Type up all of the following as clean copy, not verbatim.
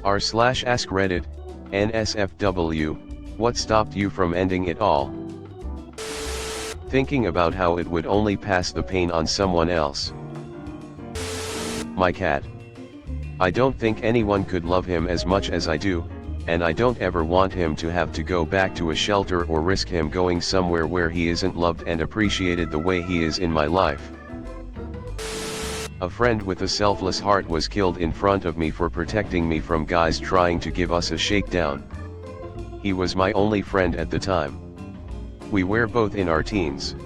r/AskReddit, nsfw, what stopped you from ending it all? Thinking about how it would only pass the pain on someone else. My cat. I don't think anyone could love him as much as I do, and I don't ever want him to have to go back to a shelter or risk him going somewhere where he isn't loved and appreciated the way he is in my life. A friend with a selfless heart was killed in front of me for protecting me from guys trying to give us a shakedown. He was my only friend at the time. We were both in our teens.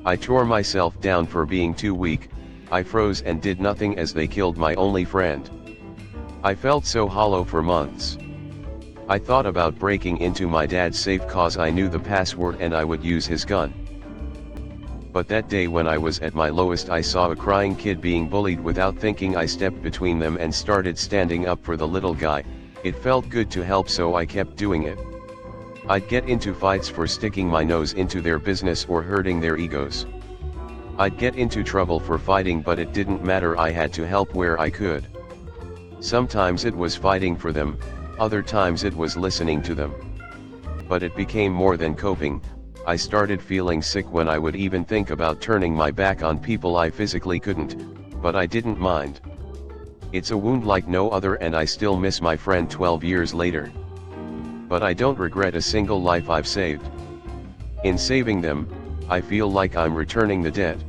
I tore myself down for being too weak. I froze and did nothing as they killed my only friend. I felt so hollow for months. I thought about breaking into my dad's safe cause I knew the password and I would use his gun. But that day when I was at my lowest, I saw a crying kid being bullied. Without thinking, I stepped between them and started standing up for the little guy. It felt good to help, so I kept doing it. I'd get into fights for sticking my nose into their business or hurting their egos. I'd get into trouble for fighting, but it didn't matter. I had to help where I could. Sometimes it was fighting for them, other times it was listening to them. But it became more than coping. I started feeling sick when I would even think about turning my back on people I physically couldn't, but I didn't mind. It's a wound like no other, and I still miss my friend 12 years later. But I don't regret a single life I've saved. In saving them, I feel like I'm returning the debt.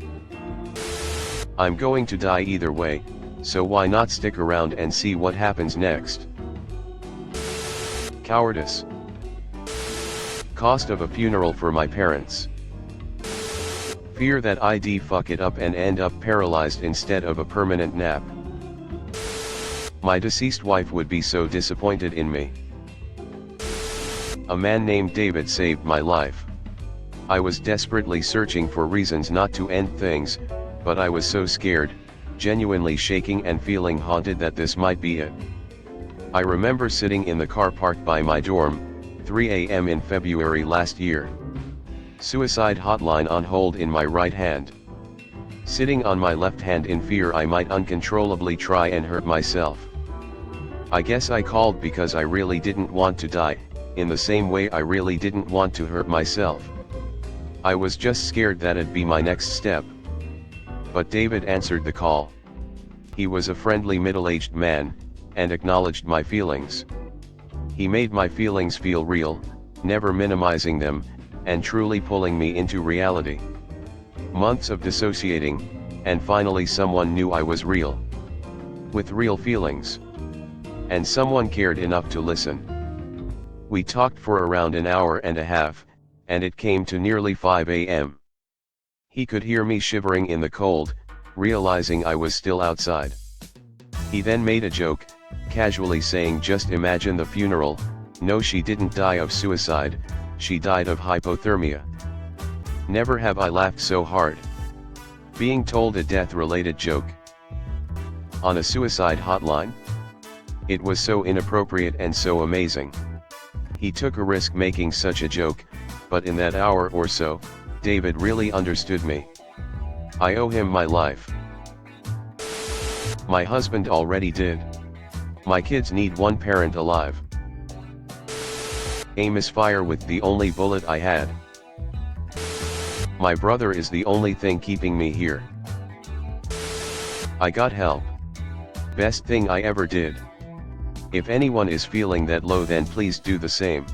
I'm going to die either way, so why not stick around and see what happens next? Cowardice. Cost of a funeral for my parents. Fear that I'd fuck it up and end up paralyzed instead of a permanent nap. My deceased wife would be so disappointed in me. A man named David saved my life. I was desperately searching for reasons not to end things, but I was so scared, genuinely shaking and feeling haunted, that this might be it. I remember sitting in the car parked by my dorm, 3 a.m. in February last year. Suicide hotline on hold in my right hand. Sitting on my left hand in fear I might uncontrollably try and hurt myself. I guess I called because I really didn't want to die, in the same way I really didn't want to hurt myself. I was just scared that it'd be my next step. But David answered the call. He was a friendly middle-aged man, and acknowledged my feelings. He made my feelings feel real, never minimizing them, and truly pulling me into reality. Months of dissociating, and finally someone knew I was real. With real feelings. And someone cared enough to listen. We talked for around an hour and a half, and it came to nearly 5 a.m. He could hear me shivering in the cold, realizing I was still outside. He then made a joke, casually saying, "Just imagine the funeral. No, she didn't die of suicide, she died of hypothermia." Never have I laughed so hard. Being told a death-related joke on a suicide hotline? It was so inappropriate and so amazing. He took a risk making such a joke, but in that hour or so, David really understood me. I owe him my life. My husband already did. My kids need one parent alive. A misfire with the only bullet I had. My brother is the only thing keeping me here. I got help. Best thing I ever did. If anyone is feeling that low, then please do the same.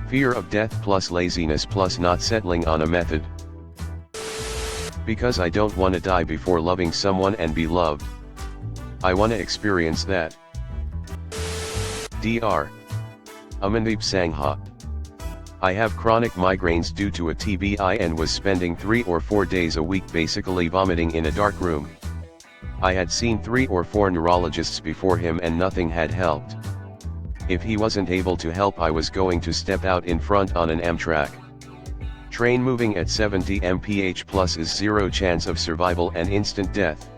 Fear of death plus laziness plus not settling on a method. Because I don't want to die before loving someone and be loved. I want to experience that. Dr. Amandeep Sangha. I have chronic migraines due to a TBI and was spending 3 or 4 days a week basically vomiting in a dark room. I had seen 3 or 4 neurologists before him and nothing had helped. If he wasn't able to help, I was going to step out in front on an Amtrak train moving at 70 mph plus is 0 chance of survival and instant death.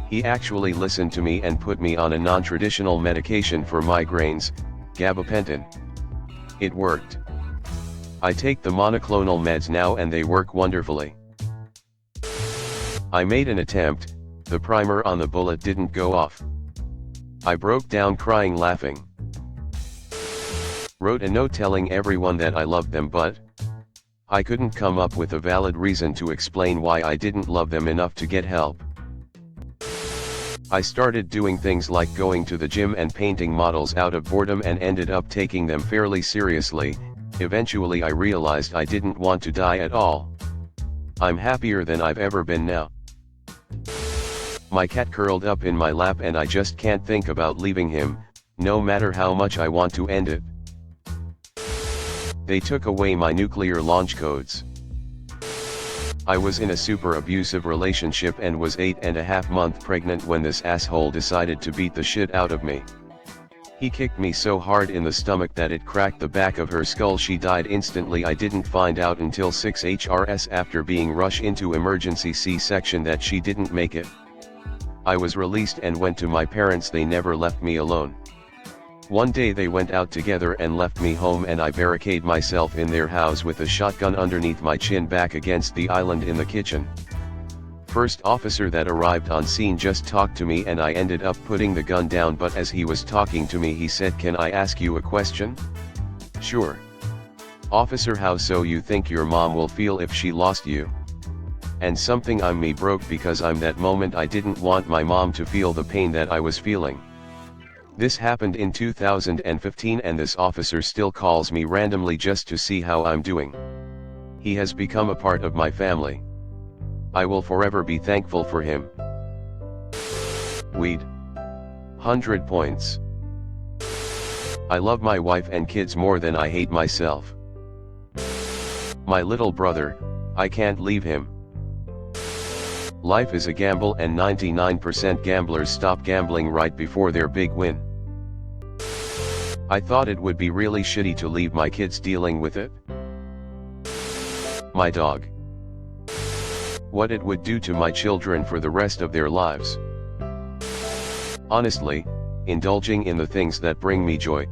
He actually listened to me and put me on a non-traditional medication for migraines, gabapentin. It worked. I take the monoclonal meds now and they work wonderfully. I made an attempt, the primer on the bullet didn't go off. I broke down crying laughing. Wrote a note telling everyone that I loved them, but I couldn't come up with a valid reason to explain why I didn't love them enough to get help. I started doing things like going to the gym and painting models out of boredom and ended up taking them fairly seriously. Eventually I realized I didn't want to die at all. I'm happier than I've ever been now. My cat curled up in my lap and I just can't think about leaving him, no matter how much I want to end it. They took away my nuclear launch codes. I was in a super abusive relationship and was 8.5 months pregnant when this asshole decided to beat the shit out of me. He kicked me so hard in the stomach that it cracked the back of her skull. She died instantly. I didn't find out until 6 HRS after being rushed into emergency C-section that she didn't make it. I was released and went to my parents. They never left me alone. One day they went out together and left me home, and I barricaded myself in their house with a shotgun underneath my chin back against the island in the kitchen. First officer that arrived on scene just talked to me and I ended up putting the gun down, but as he was talking to me he said, "Can I ask you a question?" "Sure." "Officer, how so you think your mom will feel if she lost you?" And something on me broke because I'm that moment I didn't want my mom to feel the pain that I was feeling. This happened in 2015 and this officer still calls me randomly just to see how I'm doing. He has become a part of my family. I will forever be thankful for him. Weed. 100 points. I love my wife and kids more than I hate myself. My little brother, I can't leave him. Life is a gamble and 99% gamblers stop gambling right before their big win. I thought it would be really shitty to leave my kids dealing with it. My dog. What it would do to my children for the rest of their lives. Honestly, indulging in the things that bring me joy.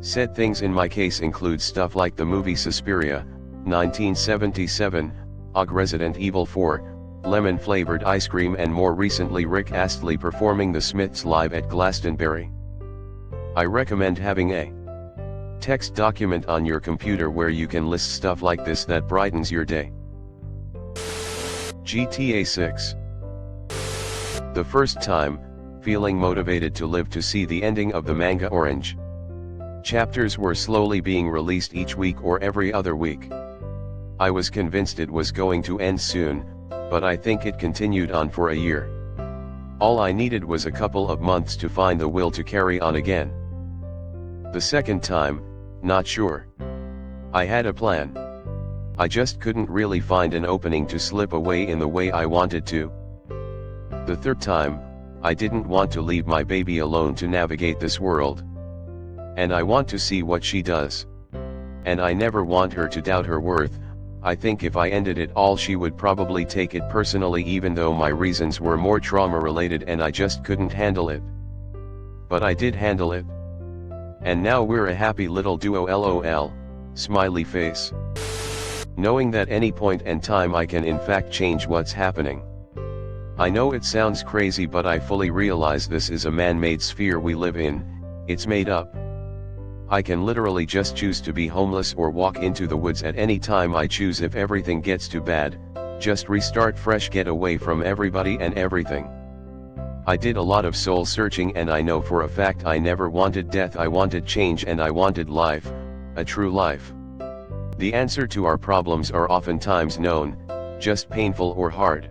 Said things in my case include stuff like the movie Suspiria, 1977, OG Resident Evil 4, lemon-flavored ice cream, and more recently Rick Astley performing The Smiths live at Glastonbury. I recommend having a text document on your computer where you can list stuff like this that brightens your day. GTA 6. The first time, feeling motivated to live to see the ending of the manga Orange. Chapters were slowly being released each week or every other week. I was convinced it was going to end soon, but I think it continued on for a year. All I needed was a couple of months to find the will to carry on again. The second time, not sure. I had a plan. I just couldn't really find an opening to slip away in the way I wanted to. The third time, I didn't want to leave my baby alone to navigate this world. And I want to see what she does. And I never want her to doubt her worth. I think if I ended it all she would probably take it personally, even though my reasons were more trauma related and I just couldn't handle it. But I did handle it. And now we're a happy little duo, LOL, smiley face. Knowing that any point in time I can in fact change what's happening. I know it sounds crazy, but I fully realize this is a man-made sphere we live in. It's made up. I can literally just choose to be homeless or walk into the woods at any time I choose. If everything gets too bad, just restart fresh, get away from everybody and everything. I did a lot of soul searching and I know for a fact I never wanted death. I wanted change and I wanted life, a true life. The answer to our problems are oftentimes known, just painful or hard.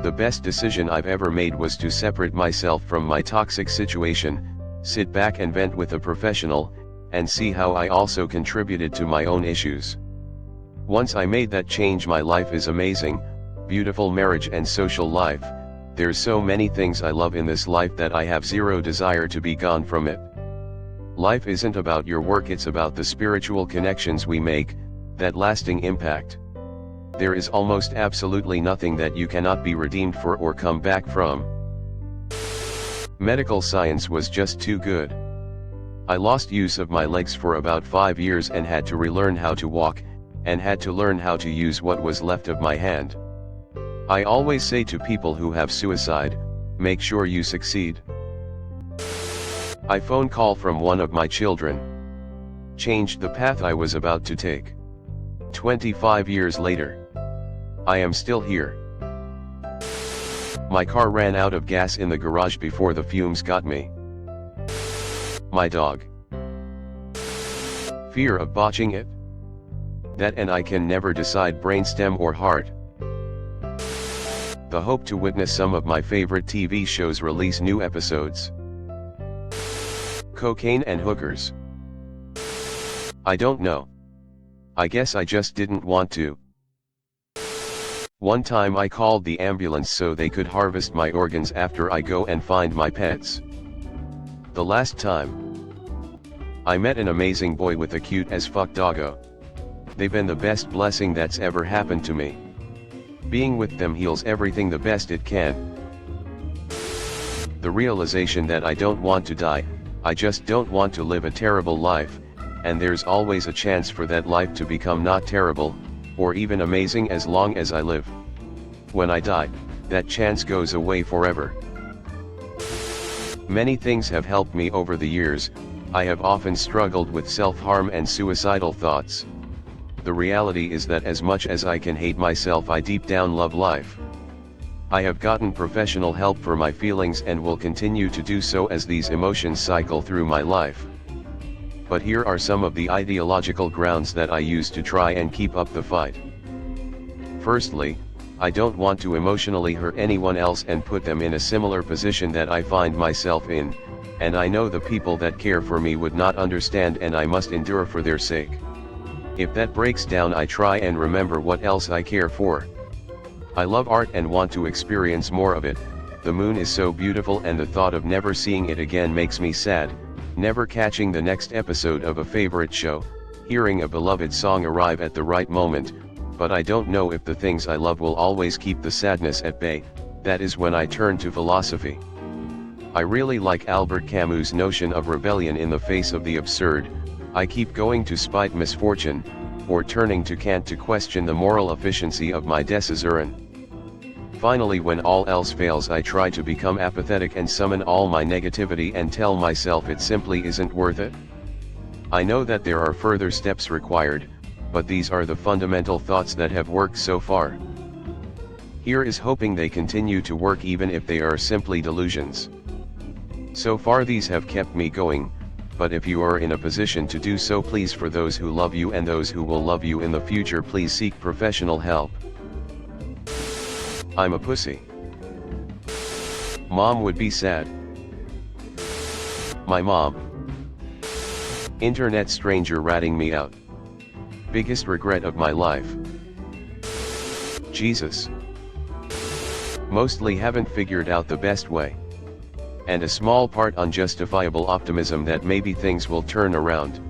The best decision I've ever made was to separate myself from my toxic situation, sit back and vent with a professional, and see how I also contributed to my own issues. Once I made that change, my life is amazing, beautiful marriage and social life. There's so many things I love in this life that I have zero desire to be gone from it. Life isn't about your work, it's about the spiritual connections we make, that lasting impact. There is almost absolutely nothing that you cannot be redeemed for or come back from. Medical science was just too good. I lost use of my legs for about 5 years and had to relearn how to walk, and had to learn how to use what was left of my hand. I always say to people who have suicide, make sure you succeed. A phone call from one of my children changed the path I was about to take. 25 years later, I am still here. My car ran out of gas in the garage before the fumes got me. My dog. Fear of botching it. That and I can never decide brainstem or heart. The hope to witness some of my favorite TV shows release new episodes. Cocaine and hookers. I don't know. I guess I just didn't want to. One time I called the ambulance so they could harvest my organs after I go and find my pets. The last time, I met an amazing boy with a cute as fuck doggo. They've been the best blessing that's ever happened to me. Being with them heals everything the best it can. The realization that I don't want to die, I just don't want to live a terrible life, and there's always a chance for that life to become not terrible, or even amazing as long as I live. When I die, that chance goes away forever. Many things have helped me over the years. I have often struggled with self-harm and suicidal thoughts. The reality is that as much as I can hate myself, I deep down love life. I have gotten professional help for my feelings and will continue to do so as these emotions cycle through my life. But here are some of the ideological grounds that I use to try and keep up the fight. Firstly, I don't want to emotionally hurt anyone else and put them in a similar position that I find myself in, and I know the people that care for me would not understand and I must endure for their sake. If that breaks down, I try and remember what else I care for. I love art and want to experience more of it. The moon is so beautiful and the thought of never seeing it again makes me sad. Never catching the next episode of a favorite show, hearing a beloved song arrive at the right moment, but I don't know if the things I love will always keep the sadness at bay. That is when I turn to philosophy. I really like Albert Camus' notion of rebellion in the face of the absurd. I keep going to spite misfortune, or turning to Kant to question the moral efficiency of my Deuces. Finally, when all else fails, I try to become apathetic and summon all my negativity and tell myself it simply isn't worth it. I know that there are further steps required, but these are the fundamental thoughts that have worked so far. Here is hoping they continue to work even if they are simply delusions. So far these have kept me going, but if you are in a position to do so, please, for those who love you and those who will love you in the future, please seek professional help. I'm a pussy. Mom would be sad. My mom. Internet stranger ratting me out. Biggest regret of my life. Jesus. Mostly haven't figured out the best way. And a small part unjustifiable optimism that maybe things will turn around.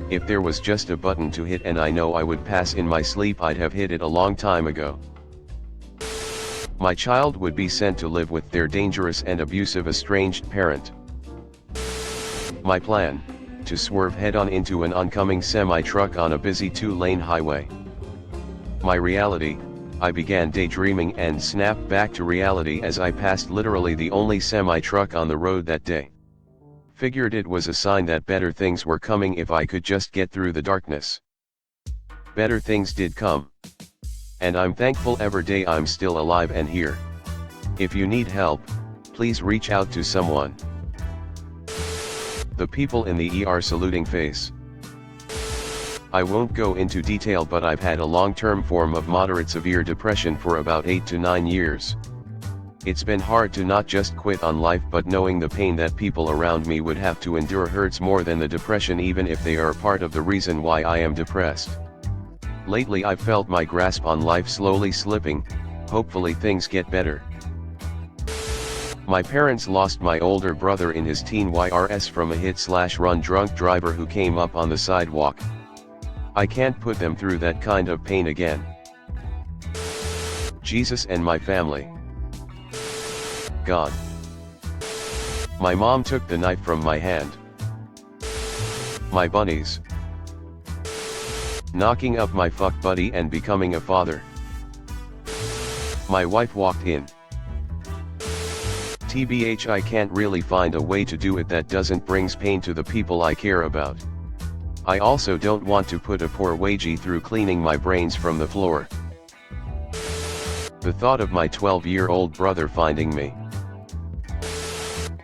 If there was just a button to hit and I know I would pass in my sleep, I'd have hit it a long time ago. My child would be sent to live with their dangerous and abusive estranged parent. My plan: to swerve head-on into an oncoming semi-truck on a busy 2-lane highway. My reality: I began daydreaming and snapped back to reality as I passed literally the only semi-truck on the road that day. Figured it was a sign that better things were coming if I could just get through the darkness. Better things did come. And I'm thankful every day I'm still alive and here. If you need help, please reach out to someone. The people in the ER saluting face. I won't go into detail, but I've had a long-term form of moderate severe depression for about 8 to 9 years. It's been hard to not just quit on life, but knowing the pain that people around me would have to endure hurts more than the depression, even if they are part of the reason why I am depressed. Lately I've felt my grasp on life slowly slipping. Hopefully things get better. My parents lost my older brother in his teen years from a hit/run drunk driver who came up on the sidewalk. I can't put them through that kind of pain again. Jesus and my family. God. My mom took the knife from my hand. My bunnies. Knocking up my fuck buddy and becoming a father. My wife walked in. TBH, I can't really find a way to do it that doesn't brings pain to the people I care about. I also don't want to put a poor wagey through cleaning my brains from the floor. The thought of my 12-year-old brother finding me.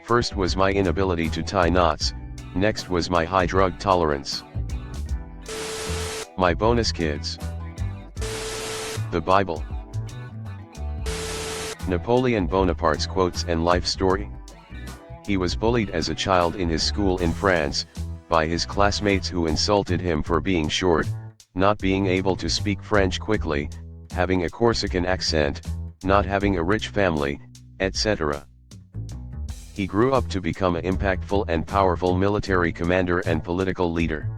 First was my inability to tie knots, next was my high drug tolerance. My bonus kids. The Bible. Napoleon Bonaparte's quotes and life story. He was bullied as a child in his school in France, by his classmates who insulted him for being short, not being able to speak French quickly, having a Corsican accent, not having a rich family, etc. He grew up to become an impactful and powerful military commander and political leader.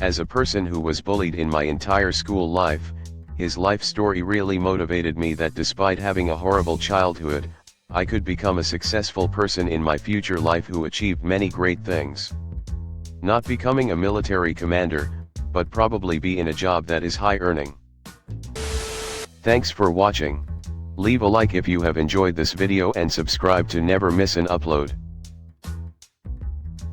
As a person who was bullied in my entire school life, his life story really motivated me that despite having a horrible childhood, I could become a successful person in my future life who achieved many great things. Not becoming a military commander, but probably be in a job that is high earning. Thanks for watching. Leave a like if you have enjoyed this video and subscribe to never miss an upload.